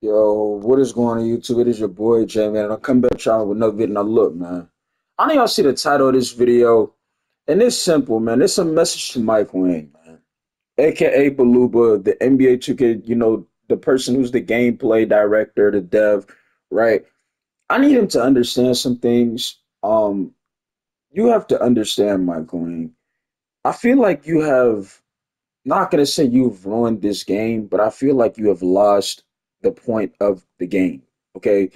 Yo, what is going on YouTube? It is your boy Jay, man. I'm coming back trying with another video. Now look, man. I know y'all see the title of this video, and it's simple, man. It's a message to Mike Wang, man, aka Baluba, the NBA 2K, the person who's the gameplay director, the dev, right? I need him to understand some things. You have to understand, Mike Wang. I feel like you have not gonna say you've ruined this game, but I feel like you have lost the point of the game. Okay,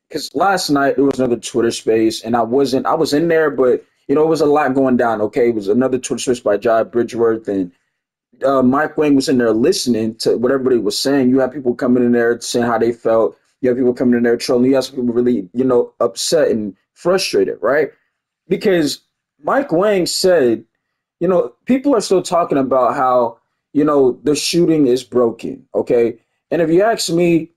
because last night there was another Twitter space, and I was in there, but it was a lot going down. Okay, it was another Twitter space by Jai Bridgeworth, and Mike Wang was in there listening to what everybody was saying. You had people coming in there saying how they felt. You had people coming in there trolling. You had some people really, upset and frustrated, right? Because Mike Wang said, people are still talking about how, the shooting is broken, okay? And if you ask me,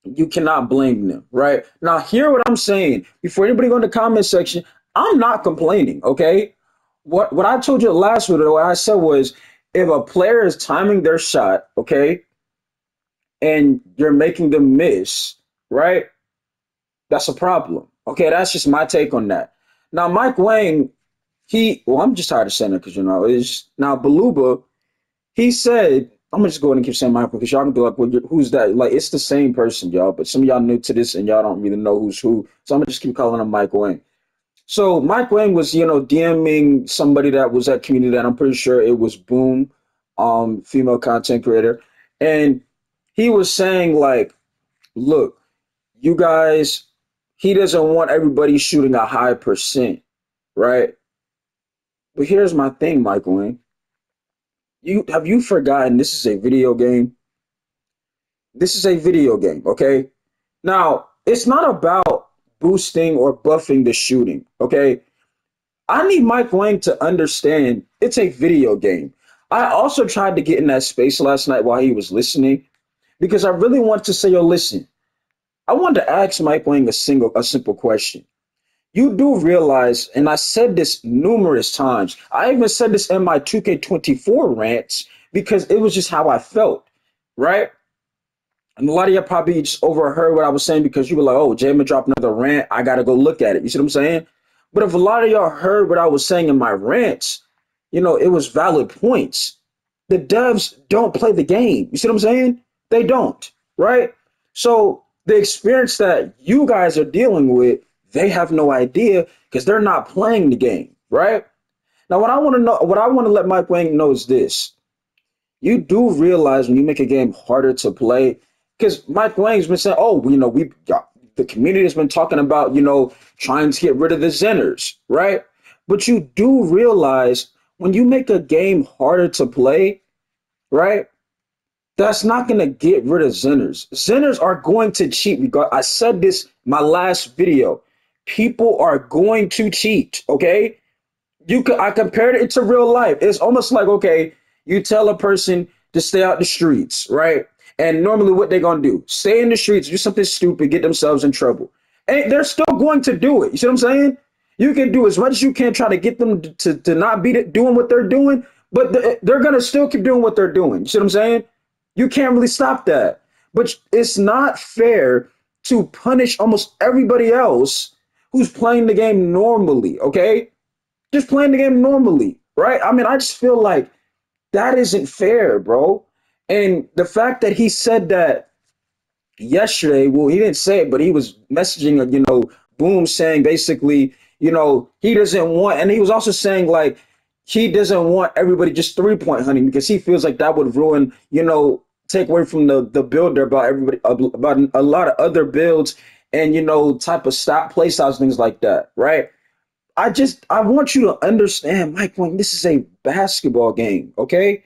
you cannot blame them, right? Now, hear what I'm saying. Before anybody go in the comment section, I'm not complaining, okay? What I told you last video, what I said was, if a player is timing their shot, okay, and you're making them miss, right? That's a problem. Okay, that's just my take on that. Now, Mike Wang, I'm just tired of saying it because it's now Baluba. He said, I'm gonna just go ahead and keep saying Michael because y'all can be like, well, who's that? Like, it's the same person, y'all. But some of y'all new to this and y'all don't really know who's who. So I'm gonna just keep calling him Mike Wang. So Mike Wang was, DMing somebody that was at community that I'm pretty sure it was Boom, female content creator, and he was saying like, look, you guys, he doesn't want everybody shooting a high percent, right? But here's my thing, Mike Wang. You forgotten this is a video game? This is a video game, okay? Now, it's not about boosting or buffing the shooting, okay? I need Mike Wang to understand it's a video game. I also tried to get in that space last night while he was listening because I really want to say, yo, listen, I wanted to ask Mike Wang a simple question. You do realize, and I said this numerous times, I even said this in my 2K24 rants because it was just how I felt, right? And a lot of y'all probably just overheard what I was saying because you were like, oh, Jamin dropped another rant. I got to go look at it. You see what I'm saying? But if a lot of y'all heard what I was saying in my rants, it was valid points. The devs don't play the game. You see what I'm saying? They don't, right? So the experience that you guys are dealing with, they have no idea because they're not playing the game, right? Now, what I want to let Mike Wang know is this. You do realize when you make a game harder to play, because Mike Wang's been saying, oh, the community has been talking about, trying to get rid of the Zenners, right? But you do realize when you make a game harder to play, right? That's not going to get rid of Zenners. Zenners are going to cheat. I said this my last video. People are going to cheat, okay? I compared it to real life. It's almost like, okay, you tell a person to stay out the streets, right? And normally what they're gonna do, stay in the streets, do something stupid, get themselves in trouble. And they're still going to do it. You see what I'm saying? You can do as much as you can, try to get them to not be doing what they're doing, but they're gonna still keep doing what they're doing. You see what I'm saying? You can't really stop that. But it's not fair to punish almost everybody else who's playing the game normally, okay? Just playing the game normally, right? I mean, I just feel like that isn't fair, bro. And the fact that he said that yesterday, well, he didn't say it, but he was messaging, Boom saying basically, he doesn't want, and he was also saying like, he doesn't want everybody just 3-point hunting because he feels like that would ruin, take away from the builder about everybody, about a lot of other builds and, type of stop play styles, things like that, right? I want you to understand, Mike, when this is a basketball game, okay?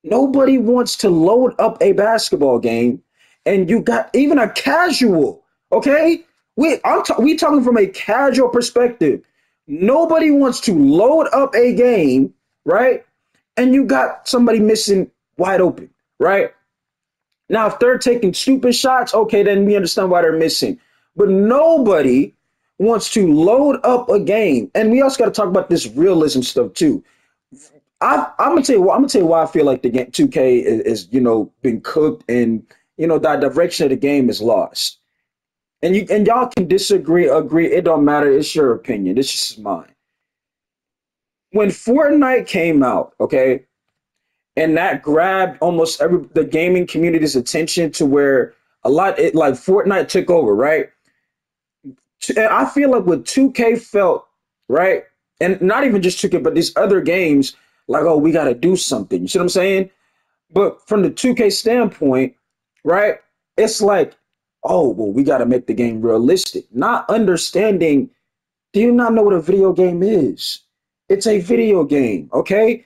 Nobody wants to load up a basketball game, and you got even a casual, okay? We talking from a casual perspective. Nobody wants to load up a game, right? And you got somebody missing wide open, right? Now, if they're taking stupid shots, okay, then we understand why they're missing. But nobody wants to load up a game. And we also got to talk about this realism stuff too. I'm gonna tell you why I feel like the game 2K is been cooked and that direction of the game is lost. And y'all can disagree, agree. It don't matter. It's your opinion. It's just mine. When Fortnite came out, okay, and that grabbed almost the gaming community's attention to where like Fortnite took over, right? And I feel like what 2K felt, right, and not even just 2K, but these other games, like, oh, we got to do something. You see what I'm saying? But from the 2K standpoint, right, it's like, oh, well, we got to make the game realistic. Not understanding, do you not know what a video game is? It's a video game, okay?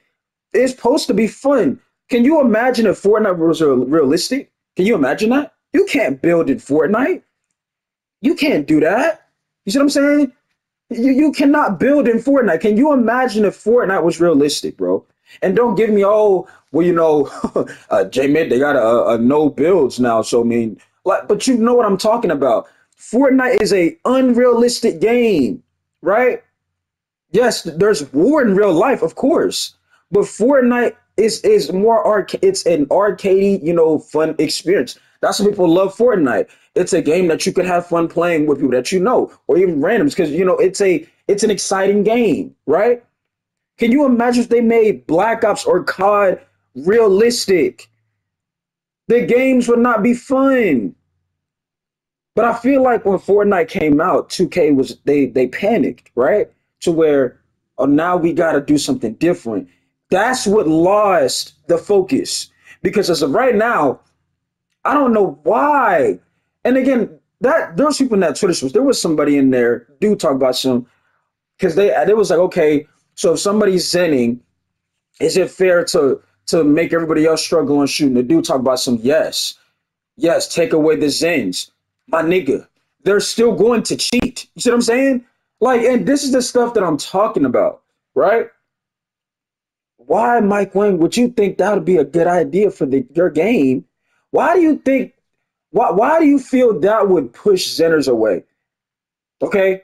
It's supposed to be fun. Can you imagine if Fortnite was realistic? Can you imagine that? You can't build in Fortnite. You can't do that. You see what I'm saying? You cannot build in Fortnite. Can you imagine if Fortnite was realistic, bro? And don't give me, oh, well, J-Mid, they got a no builds now. So, I mean, like, but you know what I'm talking about. Fortnite is a unrealistic game, right? Yes, there's war in real life, of course, but Fortnite is more it's an arcadey, fun experience. That's why people love Fortnite. It's a game that you could have fun playing with people that you know, or even randoms, because it's an exciting game, right? Can you imagine if they made Black Ops or COD realistic? The games would not be fun. But I feel like when Fortnite came out, 2K was they panicked, right? To where, oh, now we got to do something different. That's what lost the focus. Because as of right now, I don't know why. And again, that there was people in that Twitter space. There was somebody in there do talk about some, because they was like, okay, so if somebody's zenning, is it fair to make everybody else struggle on shooting? The dude talk about some, yes. Yes, take away the Zens. My nigga, they're still going to cheat. You see what I'm saying? Like, and this is the stuff that I'm talking about, right? Why, Mike Wang, would you think that would be a good idea for your game? Why do you think, why do you feel that would push Zenners away? Okay?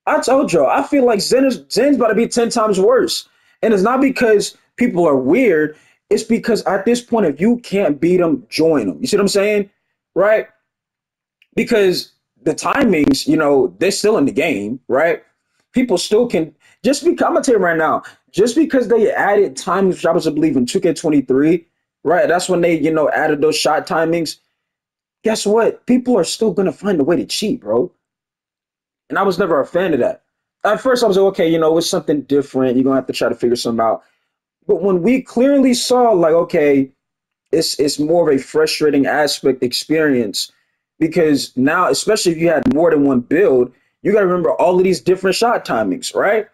I told y'all, I feel like Zen's about to be 10 times worse. And it's not because people are weird. It's because at this point, if you can't beat them, join them. You see what I'm saying? Right? Because the timings, they're still in the game, right? People still can, just because, I'm going to tell you right now, just because they added timings, which I was, I believe, in 2K23, right? That's when they, added those shot timings. Guess what? People are still going to find a way to cheat, bro. And I was never a fan of that. At first, I was like, okay, it's something different. You're going to have to try to figure something out. But when we clearly saw, like, okay, it's more of a frustrating aspect experience, because now, especially if you had more than one build, you got to remember all of these different shot timings, right?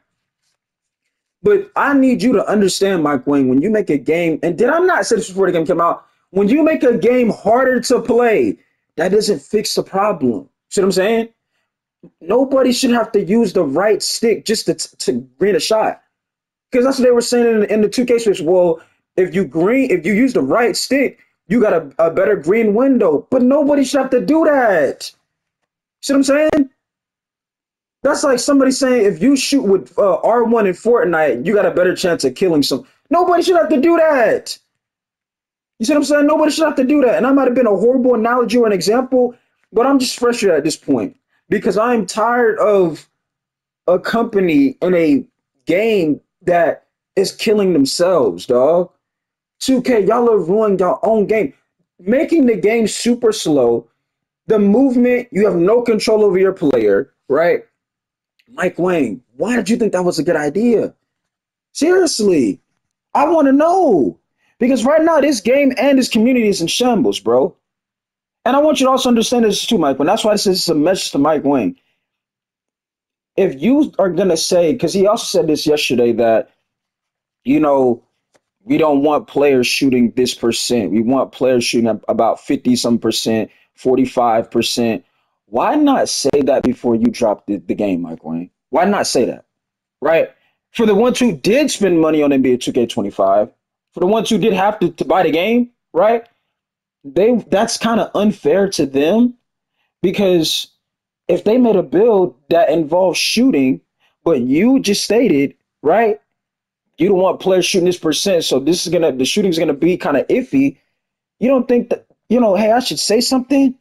But I need you to understand, Mike Wang, when you make a game, and did I not say this before the game came out? When you make a game harder to play, that doesn't fix the problem. See what I'm saying? Nobody should have to use the right stick just to green a shot. Because that's what they were saying in the 2K switch. Well, if you use the right stick, you got a better green window. But nobody should have to do that. See what I'm saying? That's like somebody saying if you shoot with R1 in Fortnite, you got a better chance of killing some. Nobody should have to do that. You see what I'm saying? Nobody should have to do that. And that might have been a horrible analogy or an example, but I'm just frustrated at this point because I'm tired of a company in a game that is killing themselves, dog. 2K, y'all are ruining your own game. Making the game super slow, the movement, you have no control over your player, right? Mike Wang, why did you think that was a good idea? Seriously, I want to know. Because right now, this game and this community is in shambles, bro. And I want you to also understand this too, Mike Wang. That's why this is a message to Mike Wang. If you are going to say, because he also said this yesterday, that, we don't want players shooting this percent. We want players shooting about 50 some percent, 45%. Why not say that before you drop the game, Mike Wang? Why not say that? Right? For the ones who did spend money on NBA 2K25, for the ones who did have to buy the game, right? That's kind of unfair to them, because if they made a build that involves shooting, but you just stated, right, you don't want players shooting this percent, so the shooting's gonna be kind of iffy. You don't think that hey, I should say something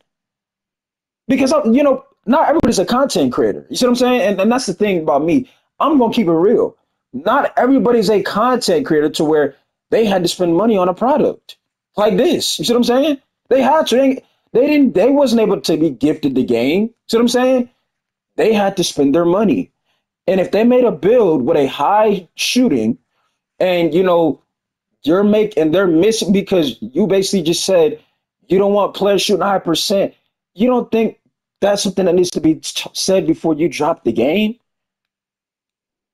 because not everybody's a content creator. You see what I'm saying? And that's the thing about me. I'm gonna keep it real. Not everybody's a content creator to where they had to spend money on a product like this. You see what I'm saying? They had to. They didn't. They wasn't able to be gifted the game. See what I'm saying? They had to spend their money. And if they made a build with a high shooting, and they're missing because you basically just said you don't want players shooting high percent. You don't think that's something that needs to be said before you drop the game?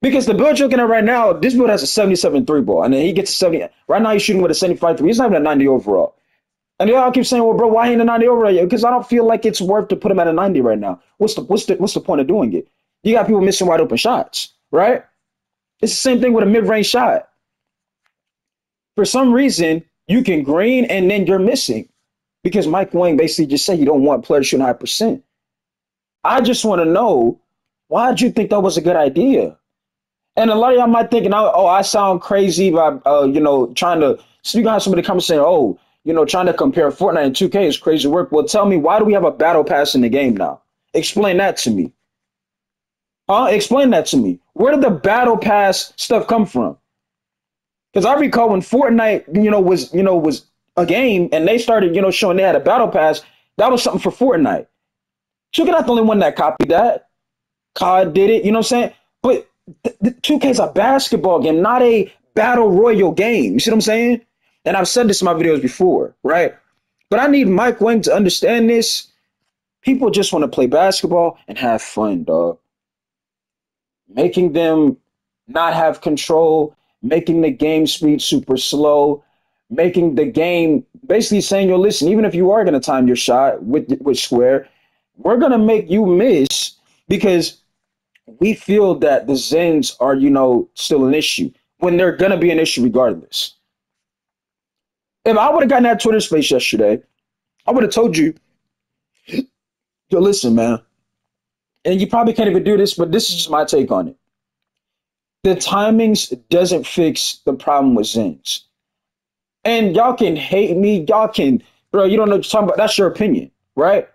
Because the build you're looking at right now, this build has a 77 three ball, and then he gets a 70. Right now, he's shooting with a 75 three. He's not even a 90 overall. And y'all keep saying, "Well, bro, why ain't a 90 overall yet?" Because I don't feel like it's worth to put him at a 90 right now. What's the point of doing it? You got people missing wide open shots, right? It's the same thing with a mid range shot. For some reason, you can green and then you're missing because Mike Wang basically just said you don't want players shooting high percent. I just want to know, why did you think that was a good idea? And a lot of y'all might think, oh, I sound crazy by, trying to. So you got somebody come and say, oh, trying to compare Fortnite and 2K is crazy work. Well, tell me, why do we have a battle pass in the game now? Explain that to me. Explain that to me. Where did the battle pass stuff come from? Because I recall when Fortnite, was a game and they started, showing they had a battle pass, that was something for Fortnite. Sugar not the only one that copied that. COD did it, you know what I'm saying? But 2K is a basketball game, not a battle royal game. You see what I'm saying? And I've said this in my videos before, right? But I need Mike Wang to understand this. People just want to play basketball and have fun, dog. Making them not have control, making the game speed super slow, making the game basically saying, yo, listen, even if you are going to time your shot with Square, we're going to make you miss because we feel that the Zens are, still an issue when they're going to be an issue regardless. If I would have gotten that Twitter space yesterday, I would have told you, yo, listen, man, and you probably can't even do this, but this is just my take on it. The timings doesn't fix the problem with Zens. And y'all can hate me. Y'all can, bro, you don't know what you're talking about. That's your opinion, right?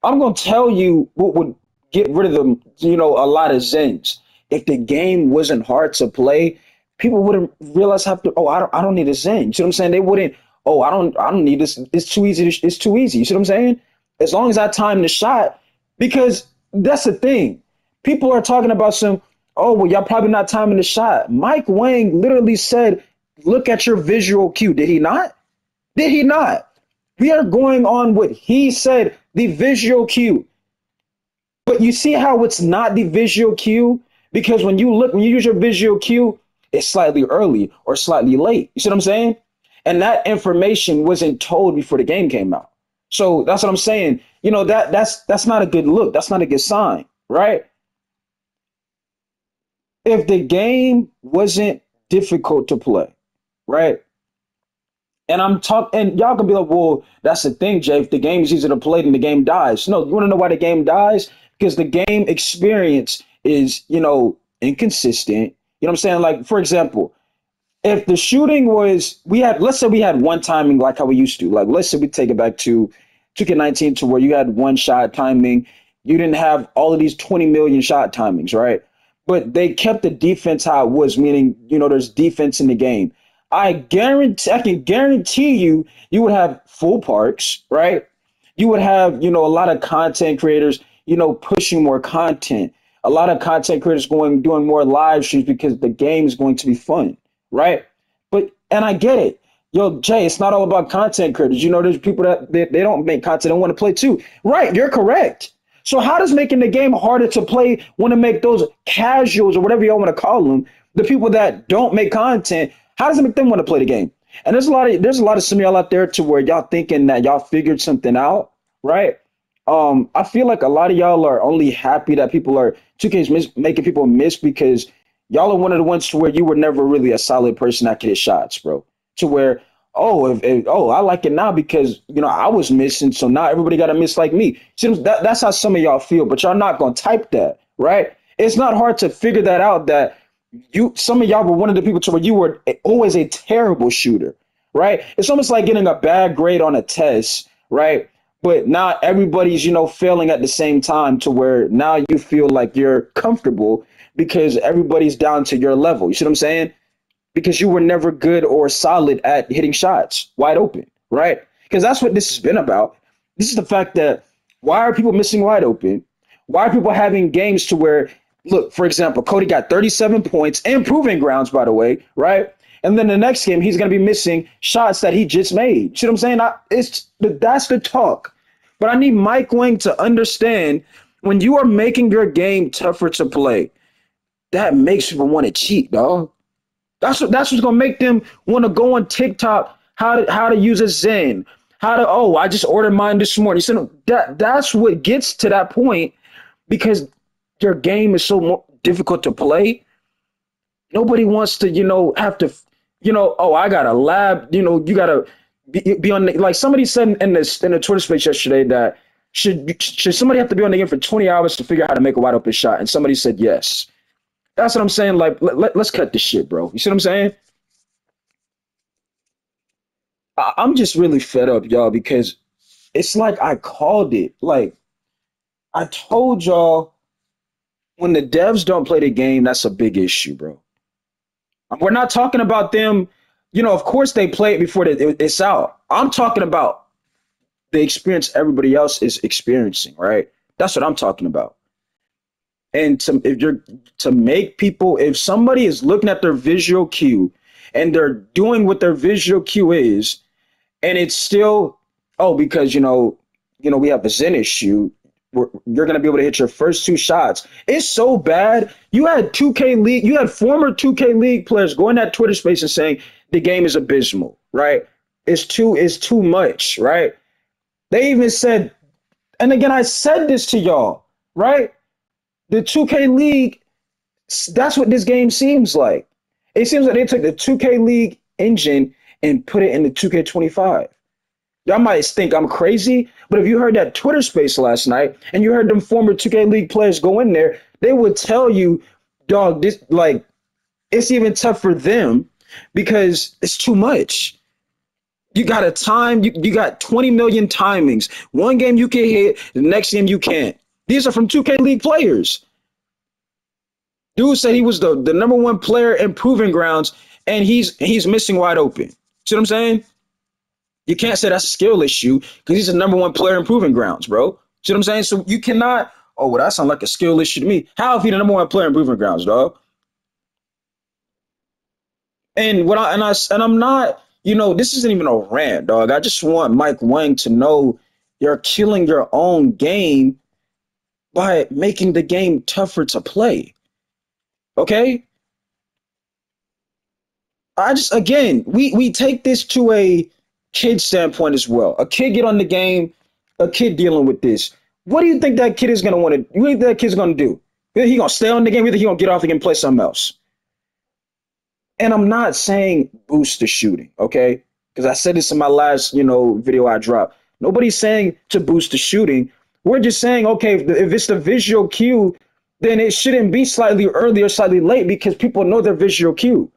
I'm going to tell you what would get rid of them, a lot of Zens. If the game wasn't hard to play, people wouldn't realize I don't need a Zen. You see what I'm saying? They wouldn't, I don't need this. It's too easy. It's too easy. You see what I'm saying? As long as I time the shot, because that's the thing. People are talking about well, y'all probably not timing the shot. Mike Wang literally said, look at your visual cue. Did he not? Did he not? We are going on what he said, the visual cue. But you see how it's not the visual cue? Because when you use your visual cue, it's slightly early or slightly late. You see what I'm saying? And that information wasn't told before the game came out. So that's what I'm saying. That's not a good look. That's not a good sign, right? If the game wasn't difficult to play, right? And and y'all can be like, well, that's the thing, Jay. If the game is easy to play, then the game dies. No, you want to know why the game dies? Because the game experience is, inconsistent. You know what I'm saying? Like, for example, if the shooting was, let's say we had one timing like how we used to. Like, let's say we take it back to 2K19 to where you had one shot timing. You didn't have all of these 20 million shot timings, right? But they kept the defense how it was, meaning, there's defense in the game. I can guarantee you would have full parks, right? You would have, a lot of content creators, pushing more content. A lot of content creators doing more live streams because the game is going to be fun, right? And I get it. Yo, Jay, it's not all about content creators. There's people that they don't make content and want to play too. Right, you're correct. So how does making the game harder to play want to make those casuals or whatever y'all want to call them, the people that don't make content, how does it make them want to play the game? And there's a lot of some of y'all out there to where y'all thinking that y'all figured something out, right? I feel like a lot of y'all are only happy that people are 2K's making people miss because y'all are one of the ones to where you were never really a solid person that could hit shots, bro. To where, I like it now because I was missing, so now everybody got to miss like me. See, that's how some of y'all feel, but y'all not gonna type that, right? It's not hard to figure that out. That some of y'all were one of the people to where you were always a terrible shooter, right? It's almost like getting a bad grade on a test, right? But now everybody's, failing at the same time to where now you feel like you're comfortable because everybody's down to your level. You see what I'm saying? Because you were never good or solid at hitting shots wide open, right? Because that's what this has been about. This is the fact that why are people missing wide open? Why are people having games to where, look, for example, Cody got 37 points and proving grounds, by the way, right? And then the next game, he's going to be missing shots that he just made. See what I'm saying? That's the talk. But I need Mike Wang to understand when you are making your game tougher to play, that makes people want to cheat, dog. That's what's gonna make them want to go on TikTok how to use a Zen, how to I just ordered mine this morning. So that's what gets to that point because your game is so more difficult to play. Nobody wants to have to I got a lab. You gotta be on like somebody said in the Twitter space yesterday that should somebody have to be on the game for 20 hours to figure out how to make a wide open shot, and somebody said yes. That's what I'm saying. Like, let's cut this shit, bro. You see what I'm saying? I'm just really fed up, y'all, because it's like I called it. Like, I told y'all when the devs don't play the game, that's a big issue, bro. We're not talking about them. Of course they play it before it's out. I'm talking about the experience everybody else is experiencing, right? That's what I'm talking about. And to make people, if somebody is looking at their visual cue and they're doing what their visual cue is, and it's still because we have a Zen issue, you're gonna be able to hit your first two shots. It's so bad. You had former 2K League players going that Twitter space and saying the game is abysmal, right? It's too much, right? They even said, and again, I said this to y'all, right? The 2K League, that's what this game seems like. It seems like they took the 2K League engine and put it in the 2K25. Y'all might think I'm crazy, but if you heard that Twitter space last night and you heard them former 2K League players go in there, they would tell you, dog, this like it's even tough for them because it's too much. You got a time, you got 20 million timings. One game you can hit, the next game you can't. These are from 2K League players. Dude said he was the number one player in proving grounds, and he's missing wide open. See what I'm saying? You can't say that's a skill issue because he's the number one player in proving grounds, bro. See what I'm saying? So you cannot. Oh, well, that sounds like a skill issue to me. How if he the number one player in proving grounds, dog? And I'm not. This isn't even a rant, dog. I just want Mike Wang to know you're killing your own game by making the game tougher to play. Okay? I just again, we take this to a kid standpoint as well. A kid get on the game, a kid dealing with this. What do you think that kid is gonna want to? What do you think that kid's gonna do? Either he gonna stay on the game, either he gonna get off the game and play something else. And I'm not saying boost the shooting, okay? Because I said this in my last, video I dropped. Nobody's saying to boost the shooting. We're just saying, okay, if it's the visual cue, then it shouldn't be slightly early or slightly late because people know their visual cue.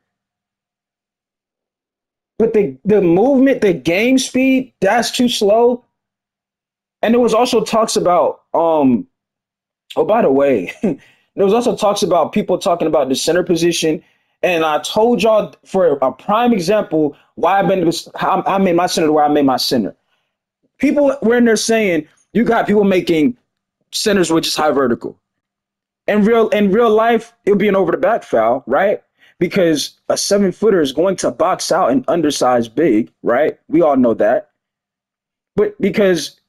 But the movement, the game speed, that's too slow. And there was also talks about oh, by the way, there was also talks about people talking about the center position. And I told y'all for a prime example why how I made my center where I made my center. People were in there saying you got people making centers with just high vertical. In real life, it'll be an over the back foul, right? Because a 7-footer is going to box out an undersized big, right? We all know that. But because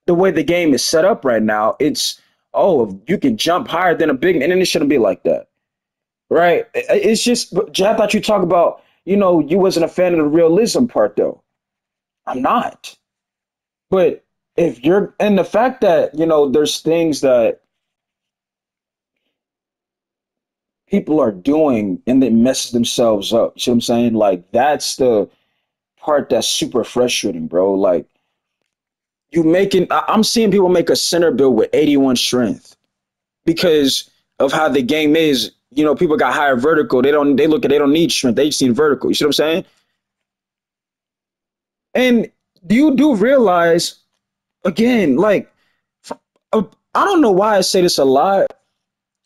the way the game is set up right now, it's you can jump higher than a big, and then it shouldn't be like that, right? It's just, I thought you talk about, you wasn't a fan of the realism part though. I'm not. But if you're, and the fact that there's things that people are doing and they mess themselves up. You see what I'm saying? Like that's the part that's super frustrating, bro. Like I'm seeing people make a center build with 81 strength because of how the game is. People got higher vertical. They don't need strength. They just need vertical. You see what I'm saying? And you do realize again, like uh, I don't know why I say this a lot.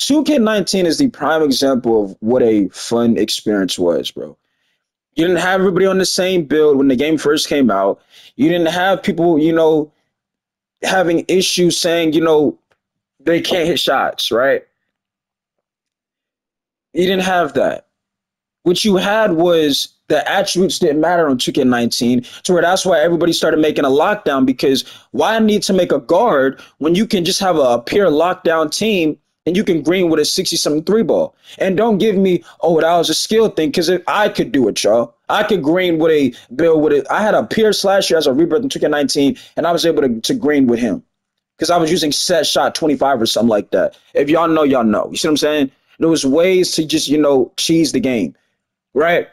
2K19 is the prime example of what a fun experience was, bro. You didn't have everybody on the same build when the game first came out. You didn't have people, having issues saying, they can't hit shots, right? You didn't have that. What you had was the attributes didn't matter on 2K19 to where that's why everybody started making a lockdown because why need to make a guard when you can just have a pure lockdown team and you can green with a 60 something three ball. And don't give me, oh, that was a skill thing because I could do it, y'all. I could green with a bill with it. I had a Pierce last year as a rebirth in 2K19 and I was able to green with him because I was using set shot 25 or something like that. If y'all know, y'all know. You see what I'm saying? There was ways to just, cheese the game, right?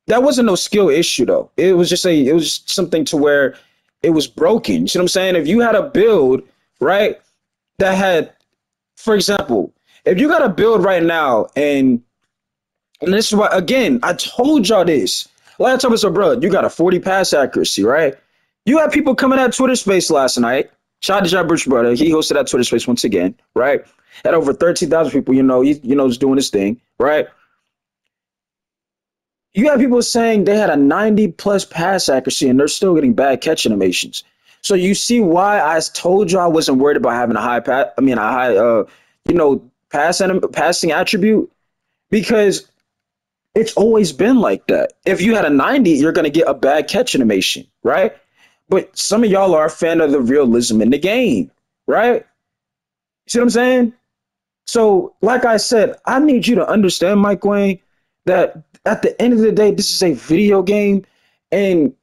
That wasn't no skill issue though. It was just something to where it was broken. You see what I'm saying? If you had a build, right, that had, for example, if you got a build right now and this is why again, I told y'all this. Last time I said, bro, you got a 40 pass accuracy, right? You had people coming at Twitter space last night. Shout out to John Bruce, brother. He hosted that Twitter space once again, right? Had over 13,000 people, he's doing his thing, right? You have people saying they had a 90 plus pass accuracy and they're still getting bad catch animations. So you see why I told you I wasn't worried about having a high passing attribute because it's always been like that. If you had a 90, you're going to get a bad catch animation, right? But some of y'all are a fan of the realism in the game, right? See what I'm saying? So, like I said, I need you to understand, Mike Wang, that at the end of the day, this is a video game, and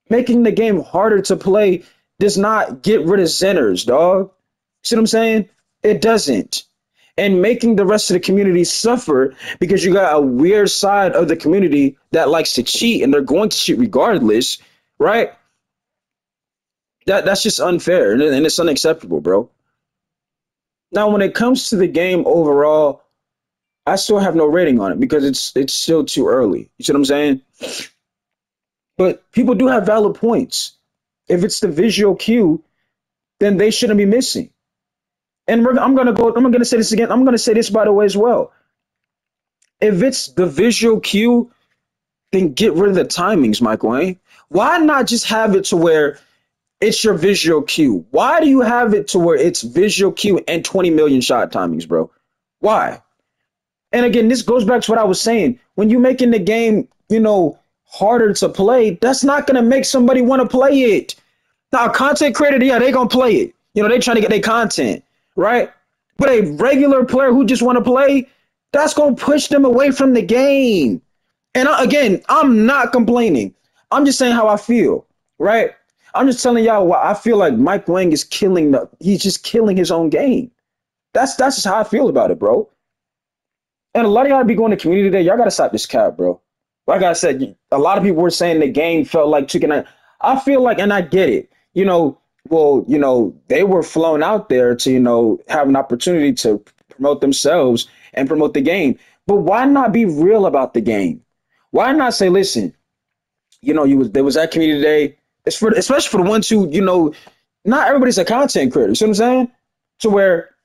making the game harder to play does not get rid of Zenners, dog. See what I'm saying? It doesn't. And making the rest of the community suffer because you got a weird side of the community that likes to cheat and they're going to cheat regardless, right? That's just unfair and it's unacceptable, bro. Now, when it comes to the game overall, I still have no rating on it because it's still too early. You see what I'm saying? But people do have valid points. If it's the visual cue, then they shouldn't be missing. And I'm gonna go. I'm gonna say this again. I'm gonna say this by the way as well. If it's the visual cue, then get rid of the timings, Michael. Eh? Why not just have it to where it's your visual cue? Why do you have it to where it's visual cue and 20 million shot timings, bro? Why? And again, this goes back to what I was saying. When you're making the game, harder to play, that's not gonna make somebody want to play it. Now, a content creator, yeah, they gonna play it. They trying to get their content, right? But a regular player who just want to play, that's gonna push them away from the game. And again, I'm not complaining. I'm just saying how I feel, right? I'm just telling y'all why I feel like Mike Wang is he's just killing his own game. That's just how I feel about it, bro. And a lot of y'all be going to community day. Y'all gotta stop this cap, bro. Like I said, a lot of people were saying the game felt like chicken. I feel like, and I get it. They were flown out there to, have an opportunity to promote themselves and promote the game. But why not be real about the game? Why not say, listen, there was that community day. It's especially for the ones who, not everybody's a content creator. You see what I'm saying? To where,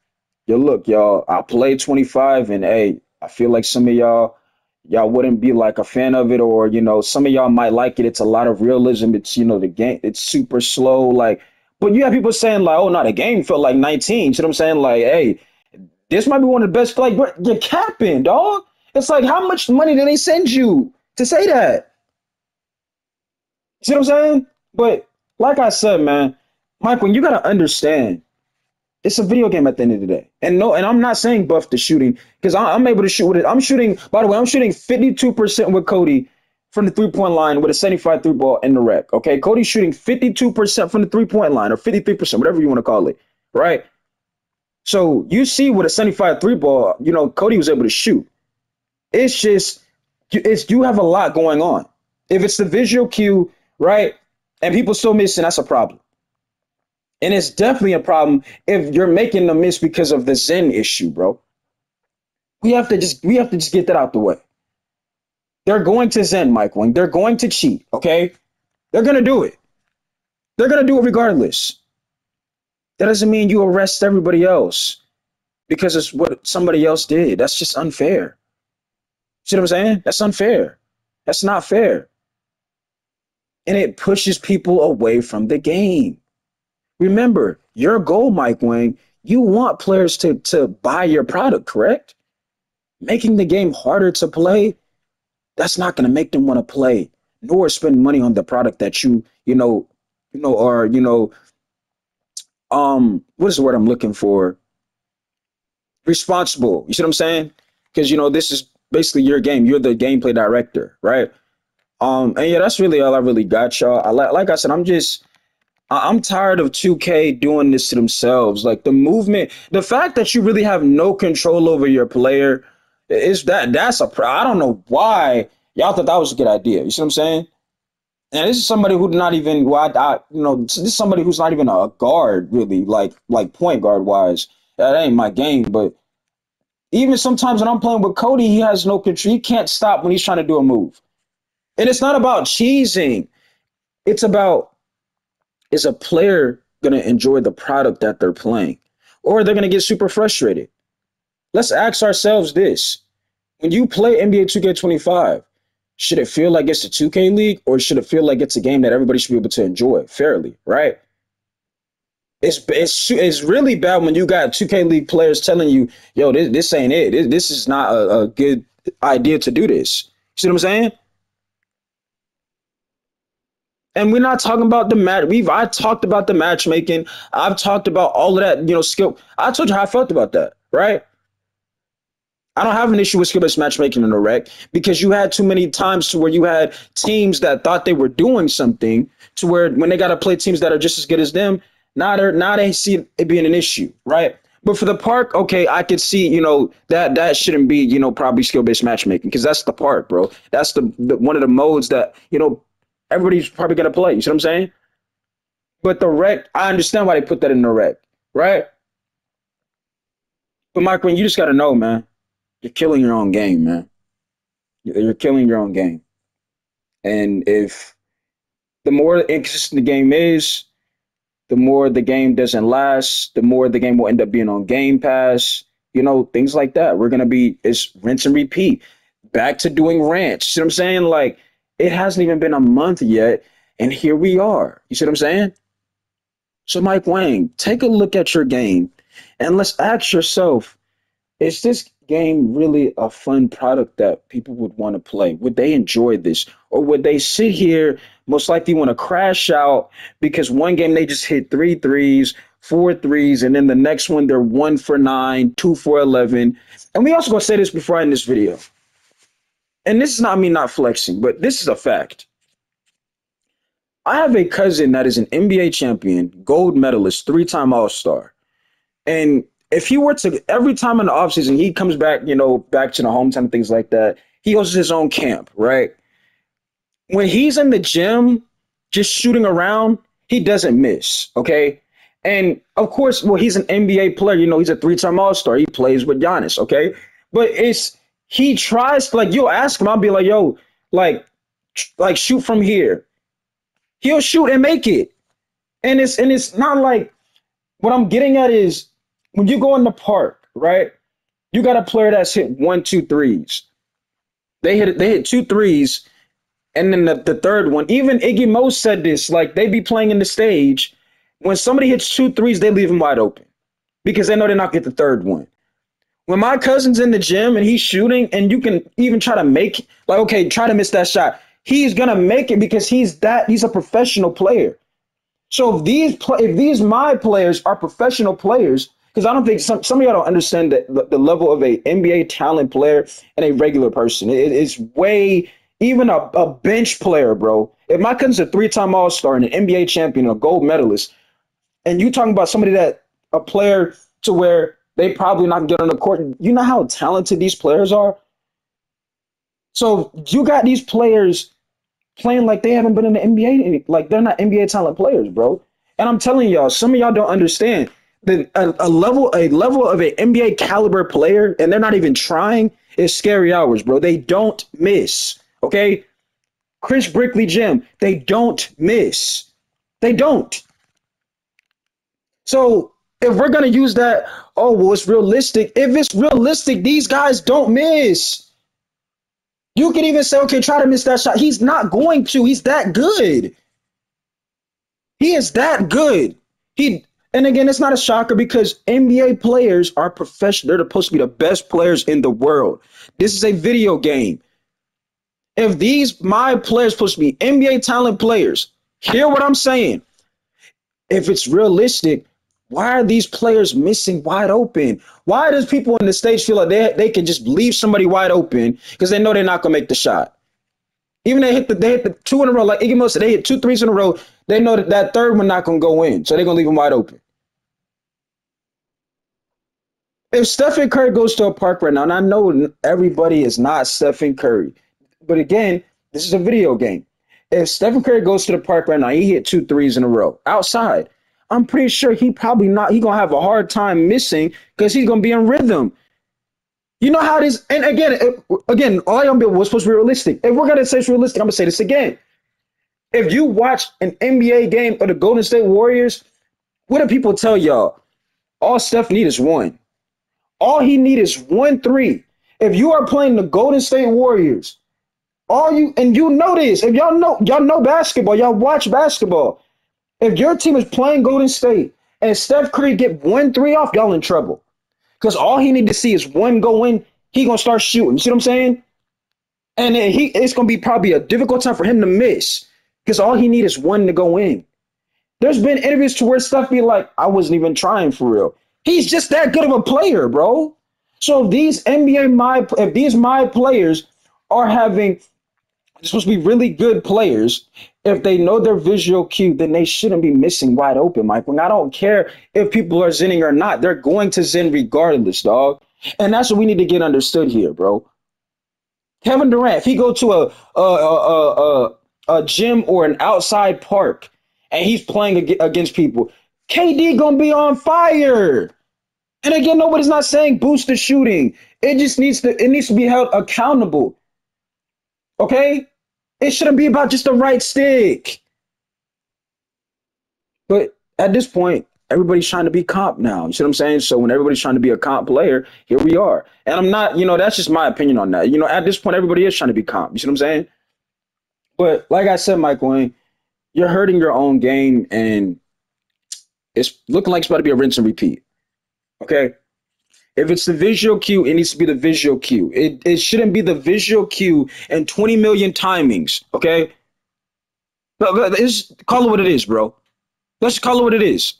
yo, look, y'all, I played 25 and hey, I feel like some of y'all wouldn't be like a fan of it, or some of y'all might like it. It's a lot of realism. It's the game, it's super slow, like, but you have people saying like, oh no, the game felt like 19. You know what I'm saying? Like, hey, this might be one of the best, like, bro, you're capping, dog. It's like, how much money did they send you to say that? See what I'm saying? But like I said, man, Mike, when you gotta understand, it's a video game at the end of the day. And no, and I'm not saying buff the shooting because I'm able to shoot with it. I'm shooting, by the way, I'm shooting 52% with Cody from the 3-point line with a 75 three ball in the rec. Okay. Cody's shooting 52% from the 3-point line, or 53%, whatever you want to call it. Right. So you see with a 75 three ball, Cody was able to shoot. It's just, you have a lot going on. If it's the visual cue, right, and people still missing, that's a problem. And it's definitely a problem if you're making them miss because of the Zen issue, bro. We have to just get that out the way. They're going to Zen, Mike Wing. They're going to cheat, okay? They're gonna do it. They're gonna do it regardless. That doesn't mean you arrest everybody else because it's what somebody else did. That's just unfair. See what I'm saying? That's unfair. That's not fair. And it pushes people away from the game. Remember, your goal, Mike Wang, you want players to buy your product, correct? Making the game harder to play, that's not going to make them want to play, nor spend money on the product that are, what is the word I'm looking for? Responsible. You see what I'm saying? Because, this is basically your game. You're the gameplay director, right? And yeah, that's really all I really got, y'all. Like I said, I'm tired of 2K doing this to themselves. Like the movement, the fact that you really have no control over your player I don't know why y'all thought that was a good idea. You see what I'm saying? And this is somebody who not even this is somebody who's not even a guard really, like point guard wise. That ain't my game, but even sometimes when I'm playing with Cody, he has no control. He can't stop when he's trying to do a move. And it's not about cheesing. It's about, is a player going to enjoy the product that they're playing? Or they're going to get super frustrated? Let's ask ourselves this. When you play NBA 2K25, should it feel like it's a 2K league, or should it feel like it's a game that everybody should be able to enjoy fairly, right? It's really bad when you got 2K league players telling you, yo, this ain't it. This is not a good idea to do this. See what I'm saying? And we're not talking about the match. I talked about the matchmaking. I've talked about all of that, skill. I told you how I felt about that, right? I don't have an issue with skill-based matchmaking in the rec because you had too many times to where you had teams that thought they were doing something to where when they got to play teams that are just as good as them, now they see it being an issue, right? But for the park, okay, I could see, that shouldn't be, probably skill-based matchmaking because that's the park, bro. That's the one of the modes that, everybody's probably gonna play. You see what I'm saying? But the rec, I understand why they put that in the rec, right? But Mike, when you just gotta know, man, you're killing your own game, man. You're killing your own game. And if the more inconsistent the game is, the more the game doesn't last, the more the game will end up being on Game Pass, things like that. It's rinse and repeat. Back to doing rants. See what I'm saying? Like, it hasn't even been a month yet, and here we are. You see what I'm saying? So, Mike Wang, take a look at your game and let's ask yourself, is this game really a fun product that people would want to play? Would they enjoy this? Or would they sit here, most likely want to crash out because one game they just hit 3 threes, 4 threes, and then the next one they're 1 for 9, 2 for 11. And we also going to say this before I end this video. And this is not me not flexing, but this is a fact. I have a cousin that is an NBA champion, gold medalist, 3-time All-Star. And if he were to, every time in the offseason, he comes back, back to the hometown and things like that, he hosts his own camp, right? When he's in the gym, just shooting around, he doesn't miss, okay? And of course, well, he's an NBA player, he's a 3-time All-Star. He plays with Giannis, okay? But he tries to, like, you'll ask him, I'll be like, yo, like shoot from here. He'll shoot and make it. And it's not like, what I'm getting at is when you go in the park, right? You got a player that's hit 1, 2 threes. They hit 2 threes, and then the third one. Even Iggy Mo said this, like they be playing in the stage. When somebody hits 2 threes, they leave him wide open because they know they're not get the third one. When my cousin's in the gym and he's shooting, and you can even try to make, like, okay, try to miss that shot. He's gonna make it because he's a professional player. So if these my players are professional players, because I don't think some of y'all don't understand the level of a NBA talent player and a regular person. It's way, even a bench player, bro. If my cousin's a 3-time All-Star and an NBA champion, a gold medalist, and you talking about somebody a player to where they probably not get on the court, you know how talented these players are? So you got these players playing like they haven't been in the NBA, like they're not NBA talent players, bro. And I'm telling y'all, some of y'all don't understand that a level of an NBA caliber player, and they're not even trying, is scary hours, bro. They don't miss. Okay, Chris Brickley, Jim, they don't miss. They don't. So if we're gonna use that, oh well, it's realistic. If it's realistic, these guys don't miss. You can even say, okay, try to miss that shot. He's not going to. He's that good. He is that good. He and again, it's not a shocker because NBA players are professional. They're supposed to be the best players in the world. This is a video game. If these my players supposed to be NBA talent players, hear what I'm saying. If it's realistic, why are these players missing wide open? Why does people in the stage feel like they can just leave somebody wide open because they know they're not gonna make the shot? Even they hit the two in a row, like Iggy Mo said, they hit two threes in a row. They know that that third one not gonna go in, so they're gonna leave them wide open. If Stephen Curry goes to a park right now, and I know everybody is not Stephen Curry, but again, this is a video game. If Stephen Curry goes to the park right now, he hit two threes in a row outside. I'm pretty sure he probably not. He gonna have a hard time missing because he's gonna be in rhythm. You know how it is. And again, all y'all was supposed to be realistic. If we're gonna say it's realistic, I'm gonna say this again. If you watch an NBA game of the Golden State Warriors, what do people tell y'all? All Steph need is one. All he need is 1 3. If you are playing the Golden State Warriors, all you and you know this. If y'all know basketball, y'all watch basketball. If your team is playing Golden State and Steph Curry get 1 3 off, y'all in trouble. Because all he need to see is one go in, he gonna start shooting. You see what I'm saying? And then it's gonna be probably a difficult time for him to miss. Because all he need is one to go in. There's been interviews to where stuff be like, I wasn't even trying for real. He's just that good of a player, bro. So if these my players are having they're supposed to be really good players. If they know their visual cue, then they shouldn't be missing wide open, Michael. And I don't care if people are zinning or not. They're going to zin regardless, dog. And that's what we need to get understood here, bro. Kevin Durant, if he go to a gym or an outside park and he's playing against people, KD gonna be on fire. And again, nobody's not saying boost the shooting. It just needs to be held accountable. Okay? It shouldn't be about just the right stick. But at this point, everybody's trying to be comp now. You see what I'm saying? So when everybody's trying to be a comp player, here we are. And I'm not, that's just my opinion on that. At this point, everybody is trying to be comp. You see what I'm saying? But like I said, Mike Wang, you're hurting your own game, and it's looking like it's about to be a rinse and repeat. Okay? If it's the visual cue, it needs to be the visual cue. It shouldn't be the visual cue and 20 million timings, okay? Let's call it what it is, bro. Let's call it what it is.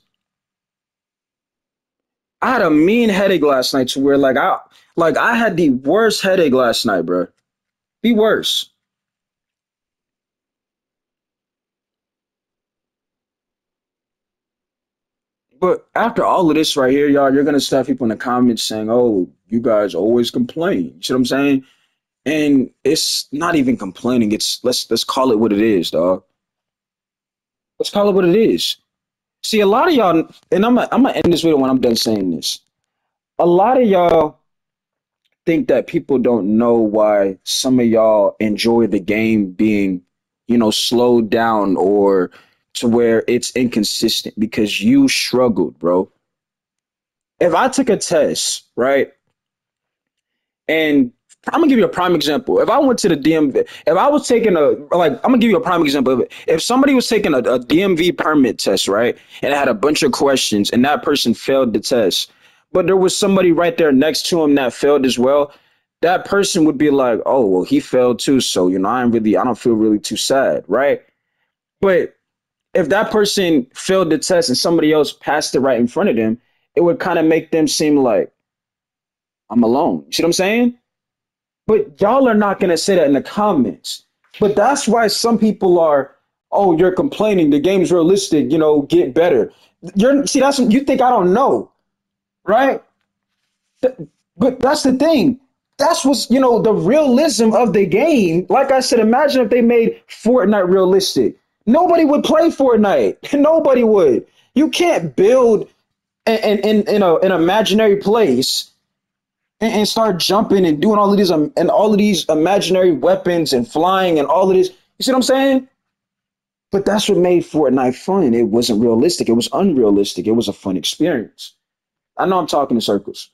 I had a mean headache last night to where I had the worst headache last night, bro. The worst. But after all of this right here, y'all, you're gonna start people in the comments saying, "Oh, you guys always complain." You see what I'm saying? And it's not even complaining. It's let's call it what it is, dog. Let's call it what it is. See, a lot of y'all, and I'm gonna end this video when I'm done saying this. A lot of y'all think that people don't know why some of y'all enjoy the game being, slowed down or to where it's inconsistent because you struggled, bro. If I took a test, right, and I'm gonna give you a prime example. If I went to the DMV, if I was taking I'm gonna give you a prime example of it. If somebody was taking a DMV permit test, right, and it had a bunch of questions, and that person failed the test, but there was somebody right there next to him that failed as well, that person would be like, "Oh, well, he failed too, so I don't feel really too sad," right? But if that person failed the test and somebody else passed it right in front of them, it would kind of make them seem like I'm alone. You see what I'm saying? But y'all are not going to say that in the comments. But that's why some people are, oh, you're complaining. The game's realistic. Get better. That's what you think I don't know, right? But that's the thing. That's what's, the realism of the game. Like I said, imagine if they made Fortnite realistic. Nobody would play Fortnite. Nobody would. You can't build in an imaginary place and start jumping and doing all of these imaginary weapons and flying and all of this. You see what I'm saying? But that's what made Fortnite fun. It wasn't realistic. It was unrealistic. It was a fun experience. I know I'm talking in circles.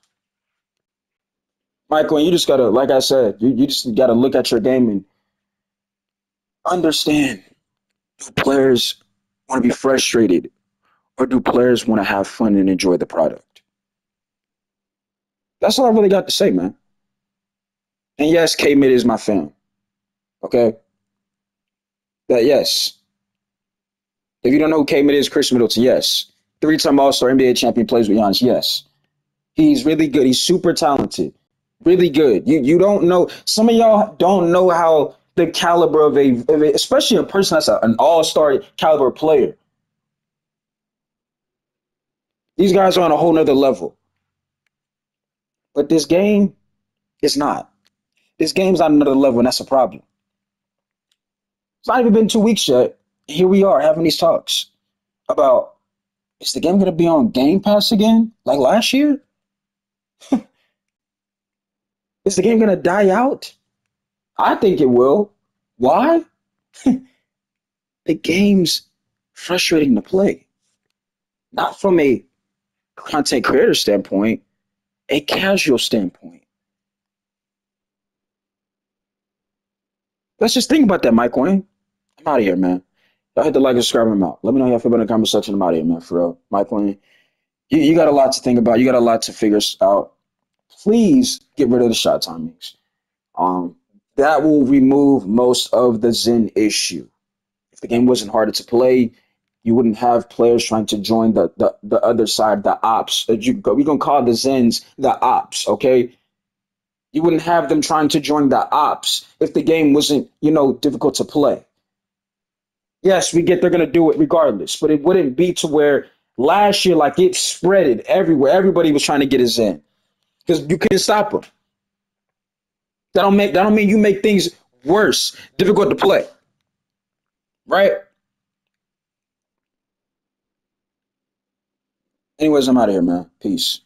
Michael, you just gotta, like I said, you just gotta look at your game and understand, do players want to be frustrated or do players want to have fun and enjoy the product? That's all I really got to say, man. And yes, K Mid is my fan. Okay? That yes. If you don't know who K Mid is, Chris Middleton, yes. Three-time All-Star NBA champion, plays with Giannis, yes. He's really good. He's super talented. Really good. You don't know, some of y'all don't know how the caliber of especially a person that's an all-star caliber player. These guys are on a whole nother level. But this game is not. This game's on another level, and that's a problem. It's not even been 2 weeks yet. Here we are having these talks about, is the game going to be on Game Pass again, like last year? Is the game going to die out? I think it will. Why? The game's frustrating to play. Not from a content creator standpoint, a casual standpoint. Let's just think about that, Mike Wang. I'm out of here, man. Y'all hit the like and subscribe, I'm out. Let me know how y'all feel about it in the comment section. I'm out of here, man, for real. Mike Wang, you got a lot to think about. You got a lot to figure out. Please get rid of the shot timings. Um, that will remove most of the Zen issue. If the game wasn't harder to play, you wouldn't have players trying to join the other side, the ops. We're gonna call the Zens the ops, okay? You wouldn't have them trying to join the ops if the game wasn't, difficult to play. Yes, we get they're gonna do it regardless, but it wouldn't be to where last year, like it spreaded everywhere. Everybody was trying to get his in because you couldn't stop them. That don't mean you make things worse, difficult to play, right? Anyways, I'm out of here, man. Peace.